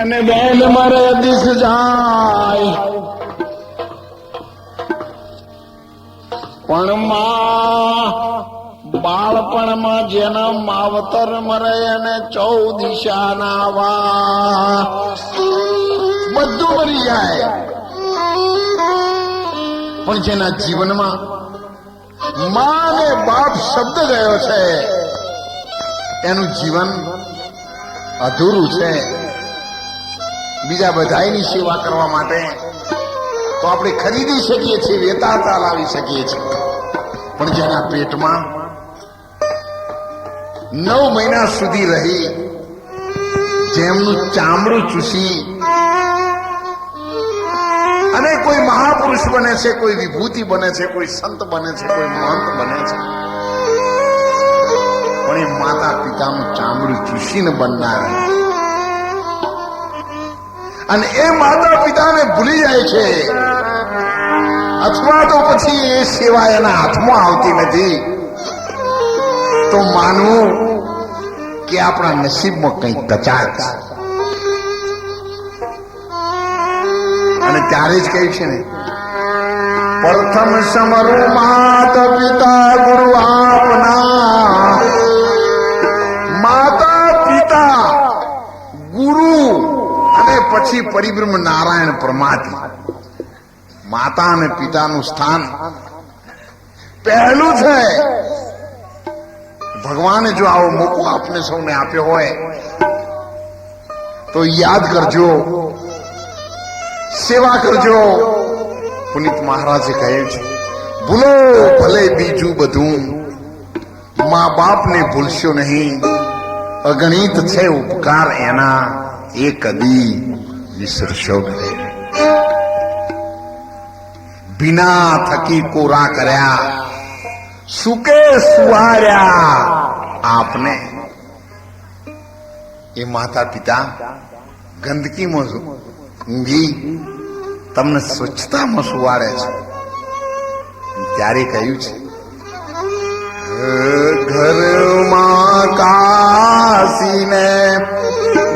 અને બેન મારે દિશ જાય પણ બાળપણમાં જેના માવતર મરે એને 14 દિશાના વા બધું મરી જાય, પણ જેના જીવનમાં માં ને બાપ શબ્દ ગયો છે એનું જીવન અધૂરું છે. બીજા બધાની સેવા કરવા માટે તો આપણે ખરીદી શકીએ છીએ, વેચાતા લાવી શકીએ છીએ, પણ જેના પેટમાં 9 મહિના સુધી રહી જેમનું ચામડું ચૂસી અને કોઈ મહાપુરુષ બને છે, કોઈ વિભૂતિ બને છે, કોઈ સંત બને છે, કોઈ મહંત બને છે, પણ એ માતા પિતાનું ચામડું ચૂસીને બનનાર અને એ માતા પિતાને ભૂલી જાય છે અથવા તો પછી એ સેવા એના હાથમાં આવતી નથી, તો માનવું કે આપણા નસીબમાં કંઈક કચાશ છે. અને ત્યારે જ કહ્યું છે ને, પ્રથમ સમરું માતા પિતા ગુરુ આપના. માતા પિતા ગુરુ અને પછી પરિબ્રહ્મ નારાયણ પરમાત્મા. માતા અને પિતાનું સ્થાન પહેલું છે. ભગવાને જો આવો મોકો આપને સૌને આપ્યો હોય તો યાદ કરજો, સેવા કરજો. પુનિત મહારાજે કહ્યું છે, ભૂલો ભલે બીજું બધું, મા બાપને ભૂલશો નહીં. અગણિત છે ઉપકાર એના, એ કદી વિસરશો નહીં. બિના થકી કોરા કર્યા, સુકે સુવાર્યા આપને. એ માતા પિતા ગંદકીમાં ઊંઘી તમને સ્વચ્છતામાં સુવાડે છે. ત્યારે કહ્યું છે, ઘરમાં કાશીને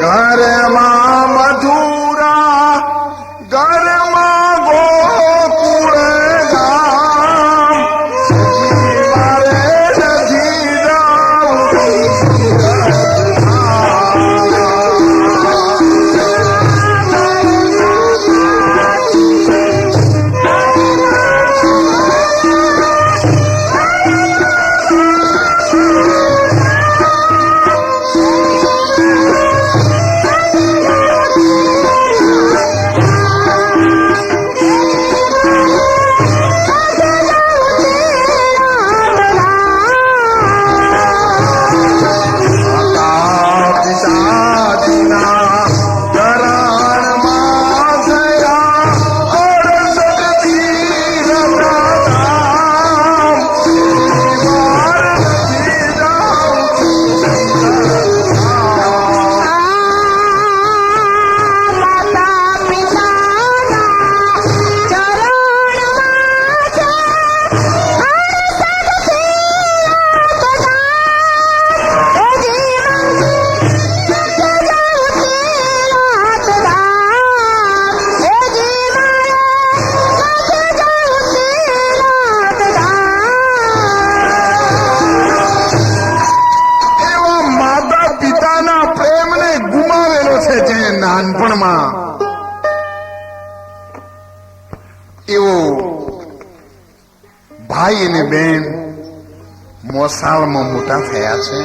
ઘરમાં મથુરા, ઘરમાં ગોકુળ ગામ. મારે નથી નાનપણમાં એવો ભાઈ અને બેન મોસાળમાં મોટા થયા છે.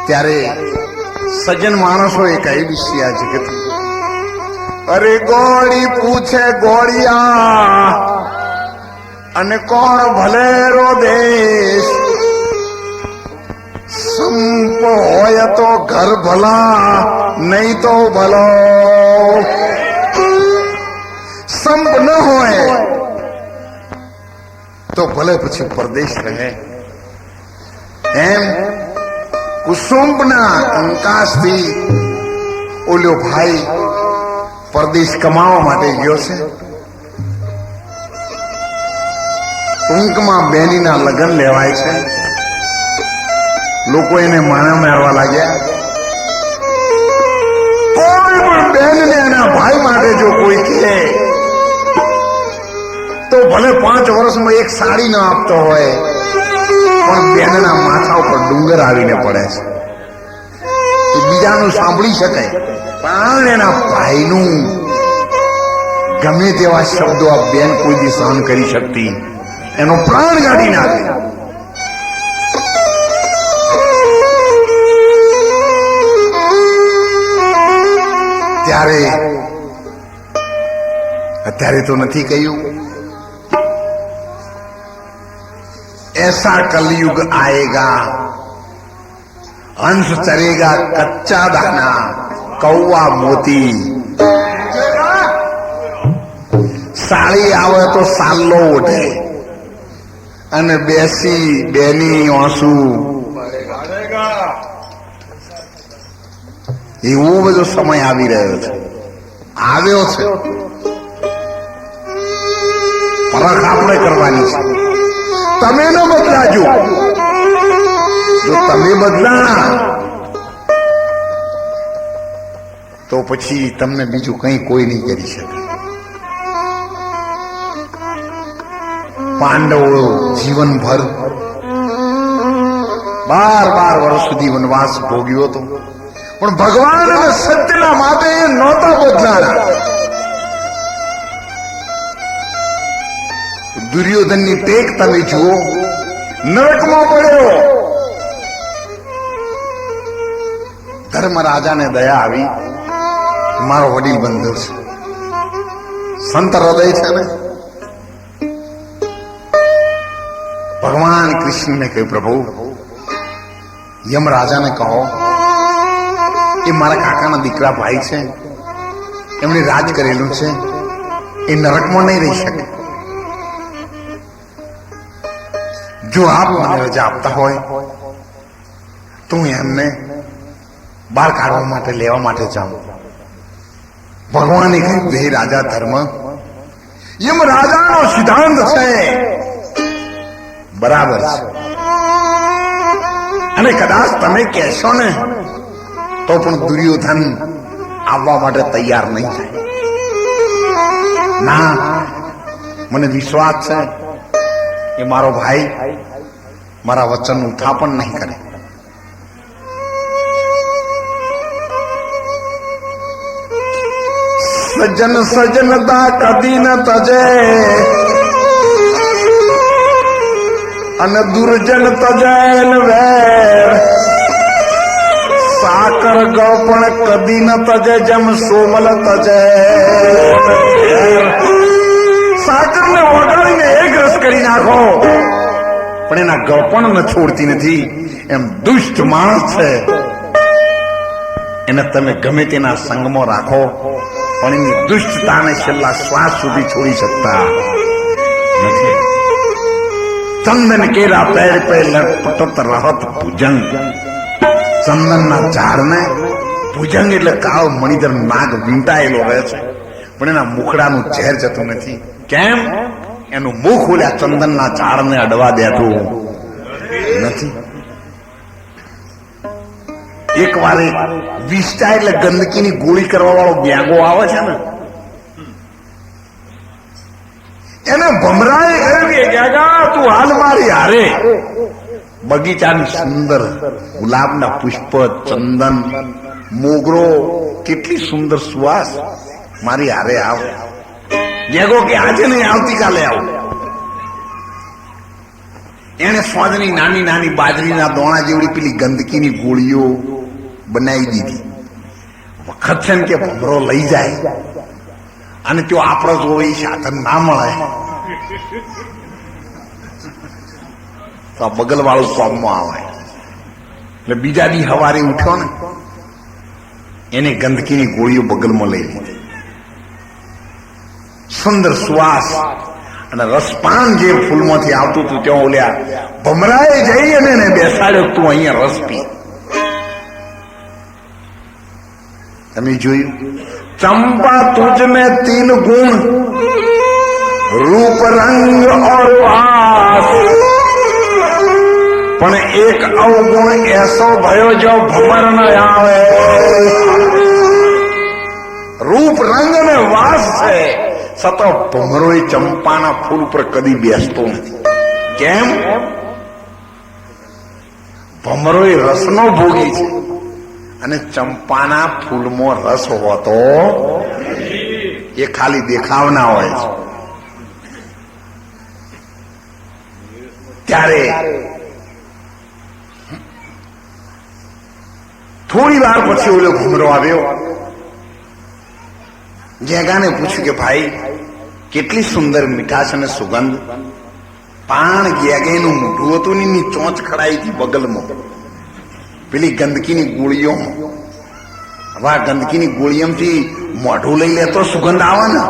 ત્યારે સજ્જન માણસો એ કહી દીધી આ જગત, અરે ગોળી પૂછે ગોળિયા અને કોણ ભલેરો દેશ. સંપ હોય તો ઘર ભલા, નહીં તો ભલો. સંપ ન હોય તો ભલે પછી પરદેશ રહે. એમ કુસુંબના કંકાસથી ઓલ્યો ભાઈ પરદેશ કમાવા માટે ગયો છે. ટૂંકમાં બેનીના લગ્ન લેવાય છે. લોકો એને માણા મારવા લાગ્યા. પણ બેનને એના ભાઈ માટે જો કોઈ કહે તો ભલે 5 વર્ષમાં એક સાડી ન આપતો હોય, પણ બેનના માથા ઉપર ડુંગર આવીને પડે છે. એ બીજાનું સાંભળી શકાય, પણ એના ભાઈનું ગમે તેવા શબ્દો આ બેન કોઈ દી સહન કરી શકતી, એનો પ્રાણ કાઢી નાખે. અત્યારે તો નથી કહ્યું, ऐसा कलयुग आएगा, अंश चरेगा कच्चा दाना, कौवा मोती. साड़ी આવે તો સાલ્લો ઉઠે અને બેસી બેની આંસુ. એવો બધો સમય આવી રહ્યો છે, આવ્યો છે. પરખ આપણે કરવાની છે. તમે ન બદલાજો. જો તમે બદલા તો પછી તમને બીજું કંઈ કોઈ નહીં કરી શકે. પાંડવો જીવનભર 12 વર્ષ સુધી વનવાસ ભોગ્યો હતો, પણ ભગવાન અને સત્યના માટે એ નહોતા બદલાણા. દુર્યોધનની ટેક તમે જુઓ, નરકમાં પડ્યો. ધર્મરાજાને દયા આવી, મારો વડીલ બંધુ છે, સંત હૃદય છે ને. ભગવાન કૃષ્ણને કહ્યું, પ્રભુ યમરાજાને કહો એ મારા કાકાના દીકરા ભાઈ છે, એમણે રાજ કરેલું છે, એ નરકમાં નહીં રહી શકે. જો આપ મને રજા આપતા હોય તો હું એમને બહાર કાઢવા માટે લેવા માટે જાઉં. ભગવાને કહ્યું, હે રાજા ધર્મ, યમ રાજાનો સિદ્ધાંત છે, બરાબર છે, અને કદાચ તમે કહેશો ને તો પણ દુર્યોધન આવવા માટે તૈયાર નહીં થાય. ના, મને વિશ્વાસ છે એ મારો ભાઈ મારા વચન ઉઠાપણ નહીં કરે. સજ્જન સજ્જનતા કદી ન તજે, અને દુર્જન તજેન વેર. સાકર ગળ પણ કદી ન તજે, જેમ સોમલ તજે. સાકરને ઓગાળીને એક રસ કરી નાખો, પણ એના ગળપણ ન છોડતી નથી. એમ દુષ્ટ માણસ છે, એને તમે ગમે તેના સંગમાં રાખો, પણ એની દુષ્ટતાને છેલ્લા શ્વાસ સુધી છોડી શકતા નથી. ચંદન કેરા પેર પે લટપટત રહત ભુજંગ. ચંદનના ઝાડને ભુજંગ એટલે કાળો મણિધર નાગ વીંટાયેલો રહે છે, પણ એના મુખડાનું ઝેર જતું નથી. કેમ? એનું મુખ ઓલ્યા ચંદનના ઝાડને અડવા દેતું નથી. એક વાર વિષ્ટા એટલે ગંદકીની ગોળી કરવા વાળો બેગો આવે છે ને, એને ભમરાએ કહ્યું કે ગાગા તું હાલ મારી હારે બગીચાની સુંદર ગુલાબના પુષ્પ, ચંદન, મોગરો, કેટલી સુંદર સુવાસ, મારી હારે આવ. બેગો કે આજે નહીં, આવતીકાલે આવ. એને સ્વાદની નાની નાની બાજરીના દોણા જેવડી પેલી ગંદકીની ગોળીઓ બનાવી દીધી. વખત છે ને કે ભમરો લઈ જાય અને જો આપણો જોવે એ સાધન ના મળે તો આ બગલ વાળું કોમમાં આવે. એટલે બીજા દી સવારે ઉઠ્યો ને, એને ગંદકીની ગોળીઓ બગલમાં લઈ લીધી. સુંદર સુવાસ અને રસપાન જે ફૂલમાંથી આવતું હતું ત્યાં ઓલ્યા ભમરાએ જઈ અને એને બેસાડ્યો, તું અહીંયા રસ પી. તમે જોયું, ચંપા તુજ મેં 3 ગુણ, રૂપ રંગ और वास, પણ એક અવગુણ એસો ભયો જો ભમર ન આવે. રૂપ રંગ અને વાસ છે, સતત ભમરો એ ચંપાના ફૂલ ઉપર કદી બેસતો નથી. કેમ? ભમરો એ રસનો ભોગી છે અને ચંપાના ફૂલમાં રસ હોતો એ ખાલી દેખાવના હોય છે. ત્યારે થોડી વાર પછી ઓલો ભમરો આવ્યો. ગેગાને પૂછ્યું કે ભાઈ કેટલી સુંદર મીઠાશ અને સુગંધ. પાણ ગેગેનું મોઢું હતું ની ચોંચ ખડાઈ હતી બગલમાં પેલી ગંદકીની ગોળીઓમાં. હવે આ ગંદકીની ગોળીઓથી મોઢું લઈ લે તો સુગંધ આવે ને.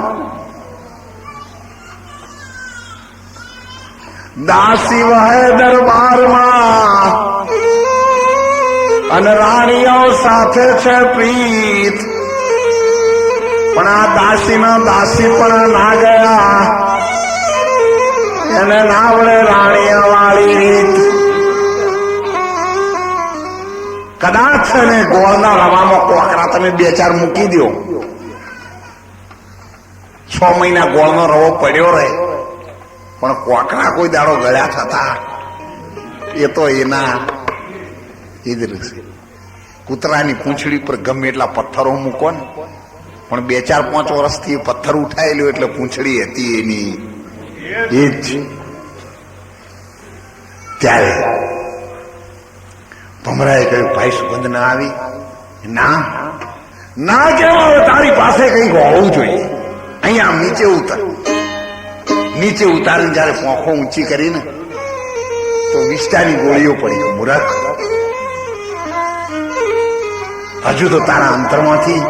દાસી વહે દરબારમાં અને રાણીઓ સાથે છે પ્રીત, પણ આ દાસીના દાસી પણ ના ગયા, એને ના વળે રાણીઓ વાળી રીત. કદાચ છે ને ગોળના રવામાં કોકરા તમે 2-4 મૂકી દો, 6 મહિના ગોળનો રવો પડ્યો રહે, પણ કોકરા કોઈ દાડો ગળ્યા થતા એ તો એના એ જ રહેશે. કૂતરાની પૂંછડી પર ગમે એટલા પથ્થરો મૂકો ને, પણ 2-4-5 વર્ષથી પથ્થર ઉઠાયેલું એટલે પૂંછડી હતી એની એ જ. ત્યારે ભમરાએ કહ્યું ભાઈ સુગંધ ના આવી? ના ના કેવા, તારી પાસે કંઈક હોવું જોઈએ. અહીંયા નીચે ઉતર. નીચે ઉતારીને જયારે પોંખો ઊંચી કરીને તો વિષ્ટાની ગોળીઓ પડી. મૂરખ, હજુ તો તારા અંતરમાંથી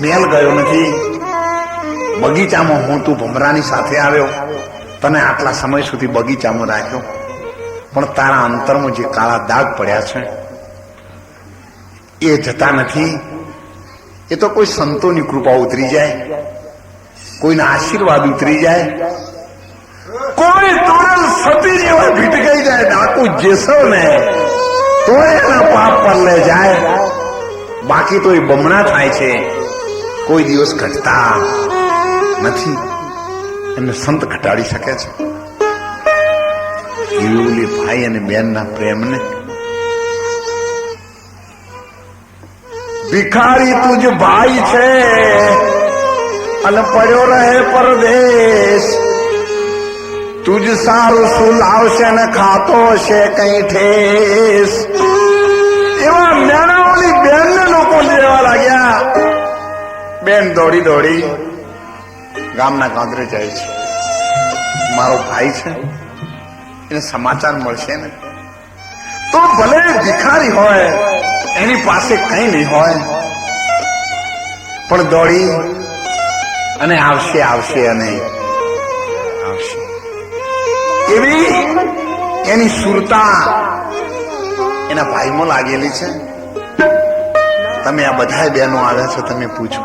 મેલ ગયો નથી. બગીચામાં હું તું ભમરાની સાથે આવ્યો, તને આટલા સમય સુધી બગીચામાં રાખ્યો, પણ તારા અંતરમાં જે કાળા દાગ પડ્યા છે એ જતા નથી. એ તો કોઈ સંતોની કૃપા ઉતરી જાય, કોઈના આશીર્વાદ ઉતરી જાય, કોઈ તોરલ સતી જેવા ભીટકાઈ જાય, ડાકુ જેસો ને તો એના પાપ પર લે જાય. બાકી તો એ બમણા થાય છે, કોઈ દિવસ ઘટતા નથી. એમને સંત ઘટાડી શકે છે. જીવલી ભાઈ અને બેનના પ્રેમને ભિખારી તુજ ભાઈ છે અને પડ્યો રહે પરદેશ. તુજ સારું શું લાવશે ને ખાતો હશે કઈ ઠેસ. એવા મેણાઓની બેનને લોકો લેવા લાગ્યા. બેન દોડી દોડી ગામના કાંતરે જાય છે. મારો ભાઈ છે, એને સમાચાર મળશે ને તો ભલે ભિખારી હોય, એની પાસે કઈ નહીં હોય, પણ દોડી અને આવશે આવશે અને આવશે. એવી એની સુરતા એના ભાઈમાં લાગેલી છે. તમે આ બધા બહેનો આવ્યા છો, તમે પૂછો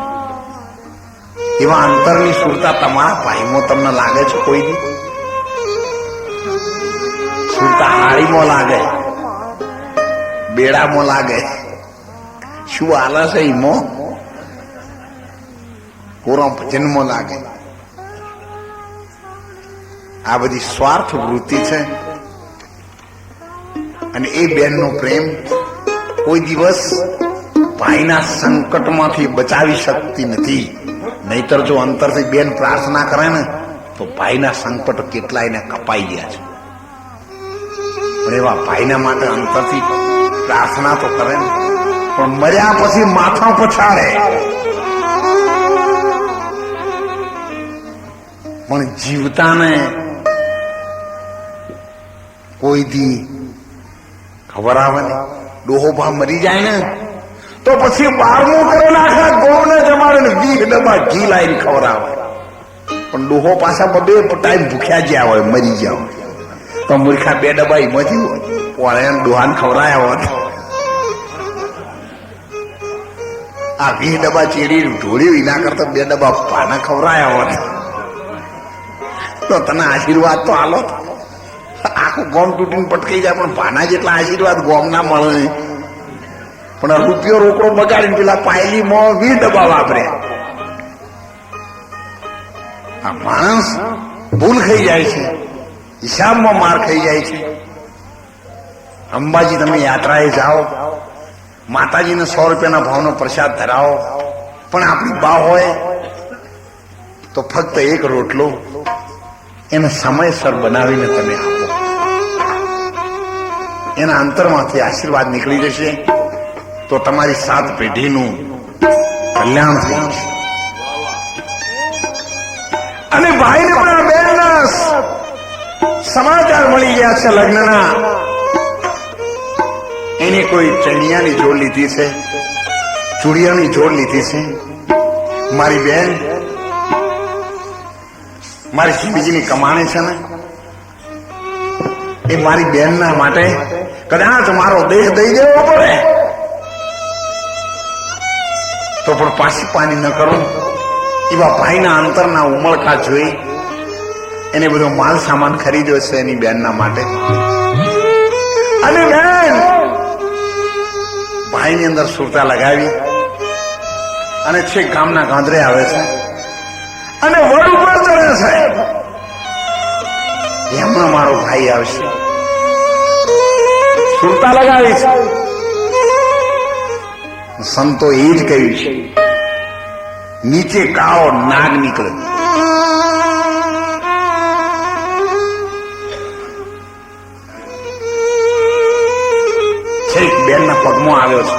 એવા અંતરની સુરતા તમારા ભાઈમાં તમને લાગે છે? કોઈ દી સુરતા હાડીમાં લાગે, બેડામાં લાગે, શું હાલે છે એમાં? કોરા ભજનમાં લાગે. આ બધી સ્વાર્થ વૃત્તિ છે. અને એ બેનનો પ્રેમ કોઈ દિવસ ભાઈના સંકટમાંથી બચાવી શકતી નથી. નહીતર જો અંતરથી બેન પ્રાર્થના કરે ને તો ભાઈના સંકટ કેટલાયને કપાઈ ગયા છે. પણ એવા ભાઈના માટે અંતરથી પ્રાર્થના તો કરે ને, પણ મર્યા પછી માથા પછાડે. પણ જીવતાને કોઈ દી ખબર આવે ને, ડોહો ભા મરી જાય ને તો પછી 12મું કરે આખા ગોમને જમાડે ને 20 ડબ્બા ઘી લાવીને ખવડાવે. પણ ડોહો પાછા 2 ટાઈમ ભૂખ્યા જ્યાં હોય, મરી ગયા હોય, તો મૂર્ખા 2 ડબ્બા એમાંથી હોય ડોહાને ખવડાયા હોત. આ 20 ડબ્બા ચેડી ઢોળ્યું એના કરતા 2 ડબ્બા પાના ખવડાયા હોત તો તને આશીર્વાદ તો આલો. આખું ગોમ તૂટીને પટકાઈ જાય, પણ ભાના જેટલા આશીર્વાદ ગોમ ના મળે નહીં. પણ રૂપિયો રોકડો બગાડીને પેલા પાયલીમાં 20 ડબ્બા વાપર્યા. આ માણસ ભૂલ ખાઈ જાય છે, હિસાબમાં માર ખાઈ જાય છે. અંબાજી તમે યાત્રાએ જાઓ, માતાજીને 100 રૂપિયાના ભાવનો પ્રસાદ ધરાવો, પણ આપણી બા હોય તો ફક્ત એક રોટલો એને સમયસર બનાવીને તમે આપો, એના અંતરમાંથી આશીર્વાદ નીકળી જશે તો તમારી 7 પેઢીનું કલ્યાણ થઈ જશે. અને ભાઈને પણ બેનના સમાચાર મળી ગયા છે લગ્નના. એને કોઈ ચણિયાની જોડ લીધી છે, ચૂડિયાની જોડ લીધી છે. મારી બેન મારી સ્વામીજીની કમાણી છે ને, એ મારી બેનના માટે કદાચ મારો દેહ દઈ દેવો પડે તો પણ પાછી પાની ન કરું એવા ભાઈના અંતરના ઉમળકા જોઈ એને બધો માલ સામાન ખરીદ્યો છે એની બેનના માટે. અને બેન ભાઈની અંદર સુરતા લગાવી અને છેક ગામના ગાંધરે આવે છે અને વડ ઉપર ચડે છે. એમાં મારો ભાઈ આવશે, સુરતા લગાવી છે. સંતો એ જ કહ્યું છે, નીચે કાળો નાગ નીકળે. છેક બેનના પગમાં આવ્યો છે.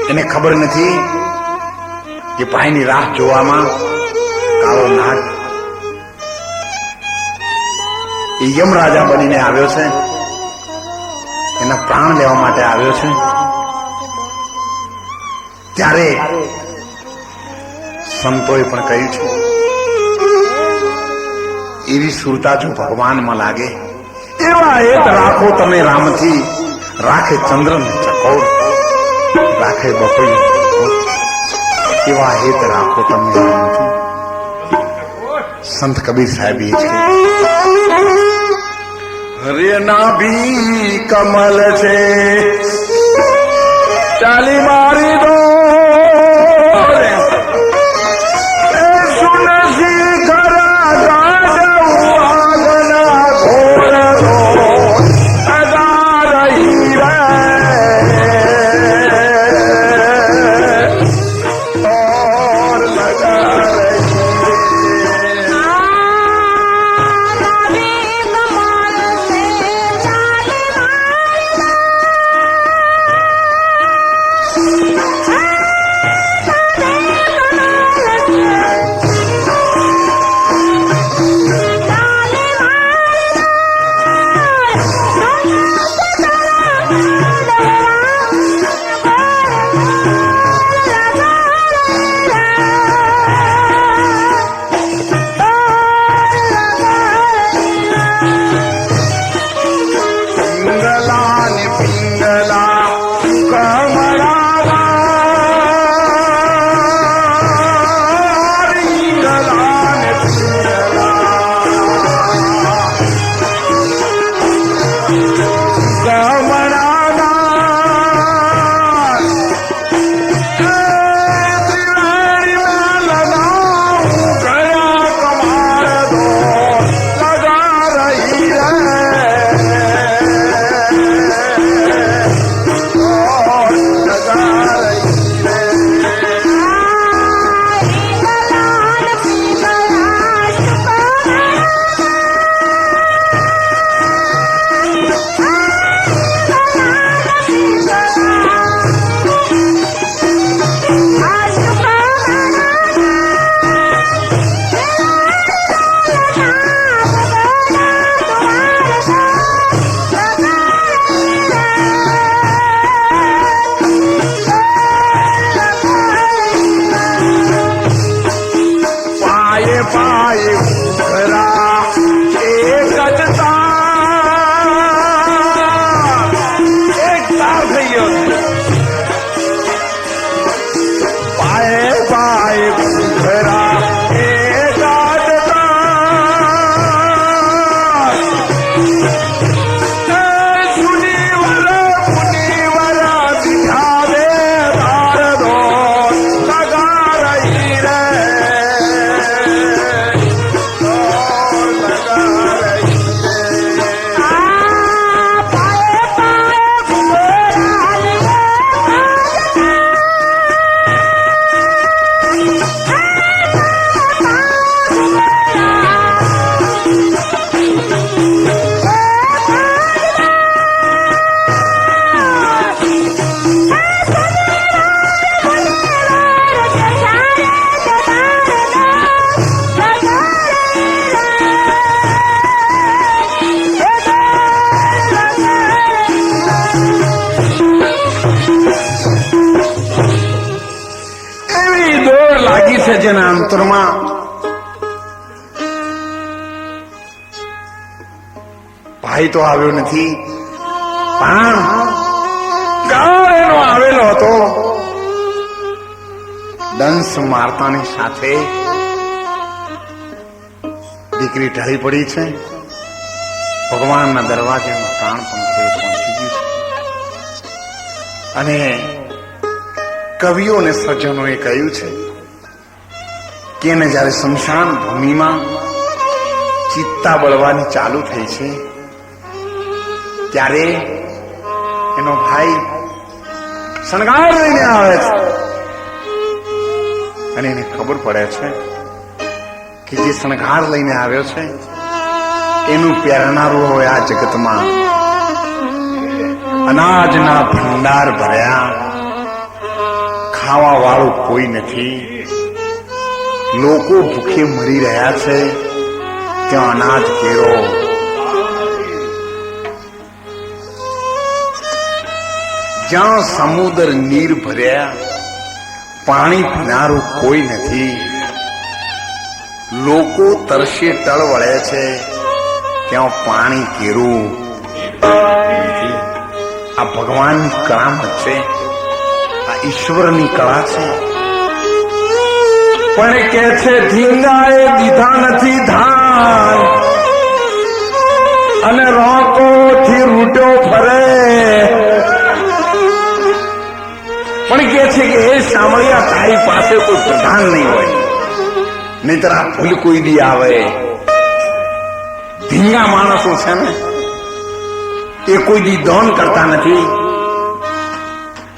એને ખબર નથી કે ભાઈની રાહ જોવામાં કાળો નાગ એ યમરાજા બનીને આવ્યો છે, એના પ્રાણ લેવા માટે આવ્યો છે. ત્યારે સંતોએ પણ કહ્યું છે, એવી સુરતા જો ભગવાનમાં લાગે એવા હેત રાખો તમે રામથી, રાખે ચંદ્રને ચકોર, રાખે બપોર, એવા હેત રાખો તમે રામથી. સંત કબીર સાહેબ એ છે, હરે નાભી કમલ છે ચાલી મારી દો ભજન અંતરમાં ભાઈ તો આવ્યો નથી, પણ ગાળ એનો આવેલો હતો. દંશ મારતાની સાથે દીકરી ઢળી પડી છે. ભગવાનના દરવાજામાં પ્રાણ પંખે પહોંચી ગયું છે. અને કવિઓ અને સજ્જનોએ કહ્યું છે કે એને જયારે સ્મશાન ભૂમિમાં ચિત્તા બળવાની ચાલુ થઈ છે, ત્યારે એનો ભાઈ શણગાર લઈને આવે છે. અને એને ખબર પડે છે કે જે શણગાર લઈને આવ્યો છે એનું પહેરનારું હોય આ જગતમાં અનાજના ભંડાર ભર્યા, ખાવા વાળું કોઈ નથી. લોકો ભૂખે મરી રહ્યા છે, ત્યાં અનાજ કેરો. જ્યાં સમુદ્ર નીર ભર્યા, પાણી પીનારું કોઈ નથી. લોકો તરસે તળ વળે છે, ત્યાં પાણી કેરું. આ ભગવાનની કળામત છે, આ ઈશ્વરની કળા છે. પણ કે છે ધીંગાએ દીધા નથી ધાન, અને રોકો થી રૂટ્યો ફરે. પણ કે છે કે એ સાંભળ્યા તારી પાસે કોઈ પ્રધાન નહીં હોય, નહીતર આ ભૂલ કોઈ દી આવે. ધીંગા માણસો છે ને એ કોઈ દી દાન કરતા નથી.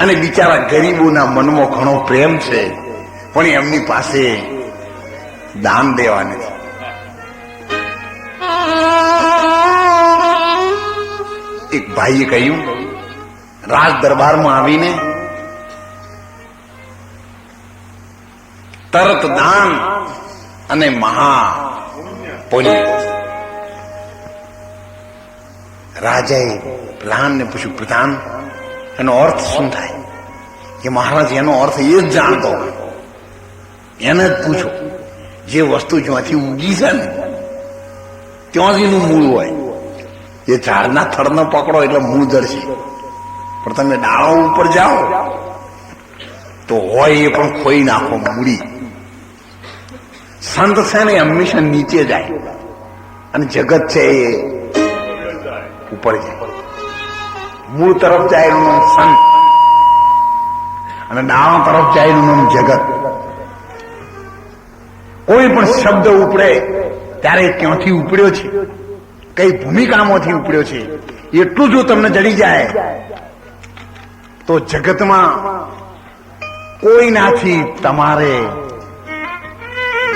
અને બિચારા ગરીબોના મનમાં ઘણો પ્રેમ છે, પણ એમની પાસે દાન દેવા નથી. એક ભાઈએ કહ્યું, રાજ દરબારમાં આવીને તરત દાન અને મહા પુણ્ય. રાજાએ પ્રધાનને પૂછ્યું, પ્રધાન એનો અર્થ શું થાય? કે મહારાજ એનો અર્થ એ જ જાણતો, એને જ પૂછો. જે વસ્તુ જ્યાંથી ઉગી છે ને ત્યાં જ એનું મૂળ હોય. એ ઝાડના થડને પકડો એટલે મૂળ જડશે, પણ તમે ડાળો ઉપર જાઓ તો હોય એ પણ ખોઈ નાખો મૂડી. સંત છે ને હંમેશા નીચે જાય, અને જગત છે એ ઉપર જાય. મૂળ તરફ જાય એનું નામ સંત, અને ડાળો તરફ જાય એનું નામ જગત. કોઈ પણ શબ્દ ઉપડે ત્યારે ક્યાંથી ઉપડ્યો છે, કઈ ભૂમિકામાંથી ઉપડ્યો છે, એટલું જો તમને જડી જાય તો જગતમાં કોઈનાથી તમારે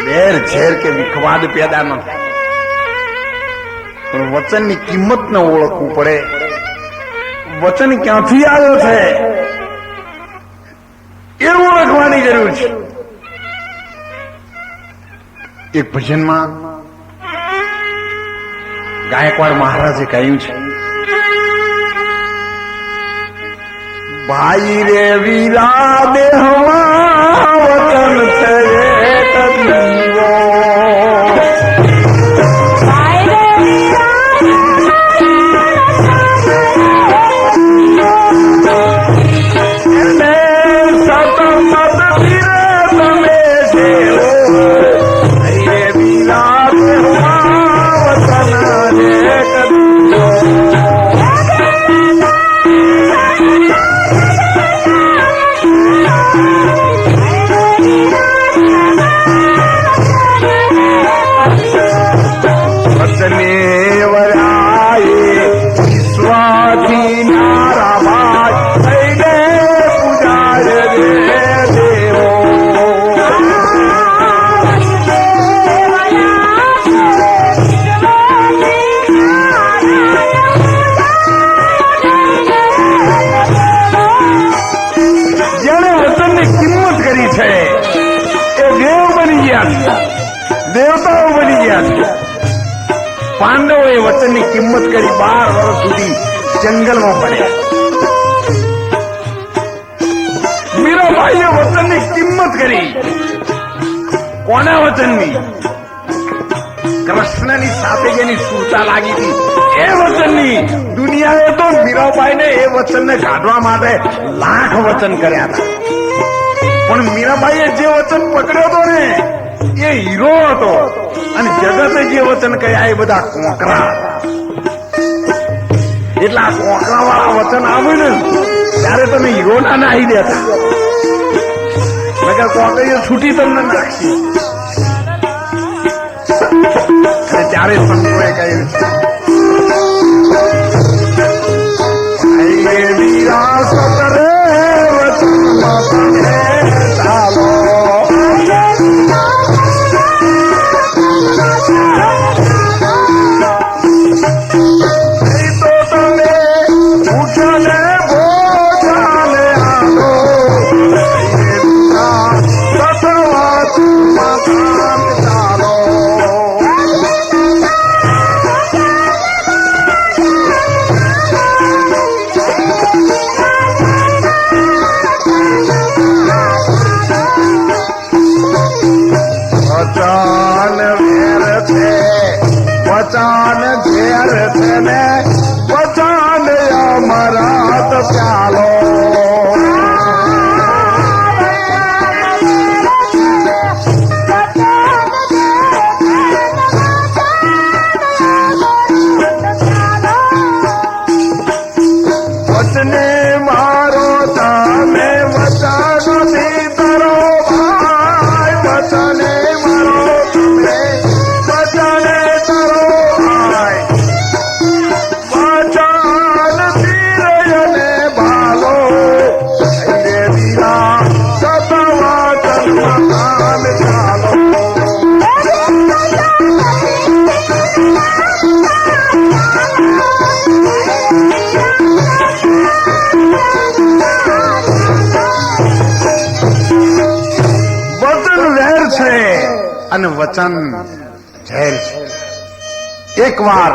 વેર ઝેર કે વિખવાદ પેદા ન થાય. પણ વચનની કિંમત ન ઓળખવું પડે. વચન ક્યાંથી આવ્યો છે એ ઓળખવાની જરૂર છે. એક ભજનમાં ગાયકવાડ મહારાજે કહ્યું છે, ભાઈ રે વીરા દેહમાં વતન છે એક દીવો. દેવતાઓ બની ગયા છે. પાંડવોએ વચનની કિંમત કરી 12 વર્ષ સુધી જંગલમાં પડ્યા. મીરાબાઈએ વચનની કિંમત કરી કોના વચનની? કૃષ્ણની સાથે જેની સુરતા લાગી હતી એ વચનની. દુનિયાએ તો મીરાબાઈને એ વચનને કાઢવા માટે લાખ વચન કર્યા હતા, પણ મીરાબાઈએ જે વચન પકડ્યો હતો ને એ હીરો હતો, અને જગતે જે વચન કહ્યા એ બધા કોકરા હતા. એટલે આ કોકરા વાળા વચન આવ્યું ને ત્યારે તમે હીરો ના નાહી દેતા, કોકરીઓ છૂટી તમને નાખી. ત્યારે સંતોએ કહ્યું છે વિરાસત રે ચાલો વચન ઝેર છે ને વચન અમરત પ્યાલો. વચને મારો તમે વચન ભીતરો ભાઈ, વચને મારો તમે વચને અને વચન ઝેર છે. એક વાર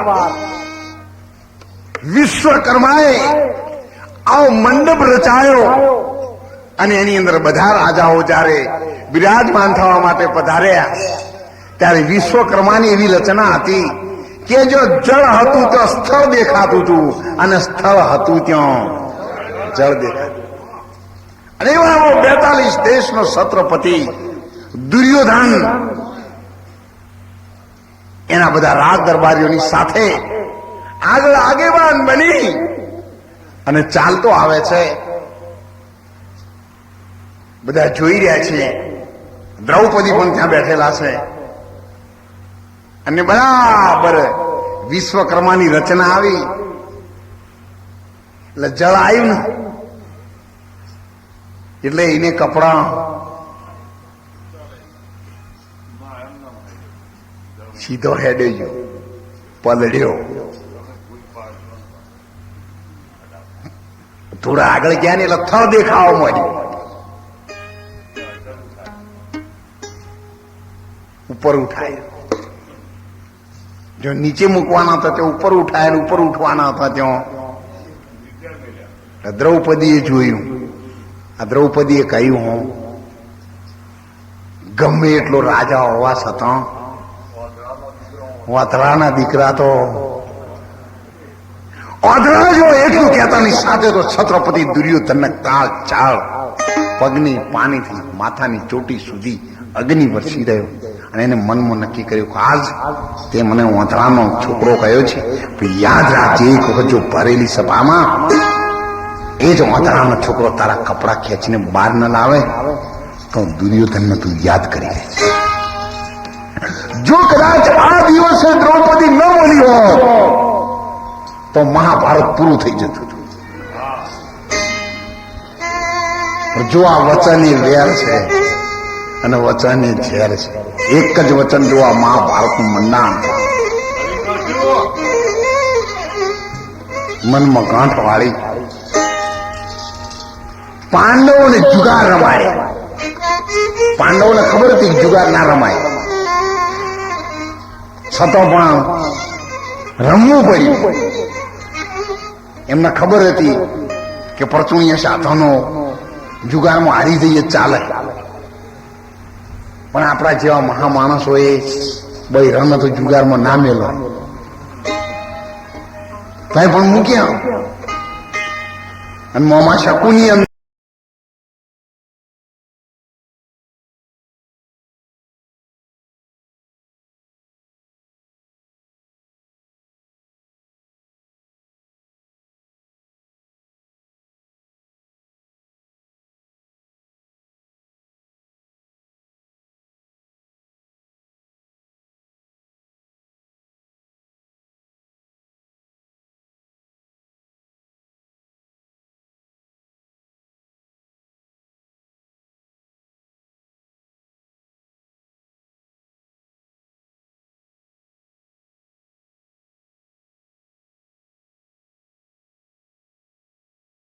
વિશ્વકર્માએ આવો મંડપ રચાયો અને એની અંદર બધા રાજાઓ જયારે બિરાજમાન થવા માટે પધાર્યા ત્યારે વિશ્વકર્માની એવી રચના હતી કે જો જળ હતું તો સ્થળ દેખાતું હતું અને સ્થળ હતું ત્યાં જળ દેખાતું. અને એવો 42 દેશનો છત્રપતિ દુર્યોધન એના બધા રાજ દરબારીઓની સાથે આગળ આગેવાન બની અને ચાલતો આવે છે. બધા જોઈ રહ્યા છે. દ્રૌપદી પણ ત્યાં બેઠેલા છે અને બરાબર વિશ્વકર્માની રચના આવી એટલે જળ આવ્યું ને એટલે એને કપડા સીધો હેડે ગયો, પલડ્યો. થોડા આગળ ગયા ને એટલે થર દેખાવા માંડ્યું. ઉપર ઉઠાય, જો નીચે મૂકવાના હતા તે ઉપર ઉઠાય, ઉપર ઉઠવાના હતા ત્યાં દ્રૌપદીએ જોયું. આ દ્રૌપદીએ કહ્યું હું ગમે એટલો રાજા હોવા છતાં વાતરાના દીકરા તો ઓધરા જો એટલું કહેતાની સાથે તો છત્રપતિ દુર્યોધનને તાળ ચાળ પગની પાણીથી માથાની ચોટી સુધી અગ્નિ વરસી રહ્યો. અને એને મનમાં નક્કી કર્યું કે આજ તે મને ઓધરાનો છોકરો કહ્યો છે, યાદ રાખજે એક વખત જો ભરેલી સભામાં એ જ ઓધરાનો છોકરો તારા કપડા ખેંચીને બહાર ન લાવે તો દુર્યોધનને તું યાદ કરી લે. જો કદાચ આ દિવસે દ્રૌપદી ન બોલી હોત તો મહાભારત પૂરું થઈ જતું હતું. જો આ વચન એ વેર છે અને વચન એ ઝેર છે. એક જ વચન જો આ મહાભારતનું મંડાણ મનમાં ગાંઠ વાળી. પાંડવોને જુગાર રમાડે. પાંડવોને ખબર હતી જુગાર ના રમાય, છતાં પણ રમવું પડ્યું. એમને ખબર હતી કે પરચુણીયા સાધનો જુગારમાં હારી જઈએ ચાલે. પણ આપણા જેવા મહામાણસોએ ભાઈ રન તો જુગારમાં ના મેલો ભાઈ પણ મૂક્યા અને મોમાં શકુની અંદર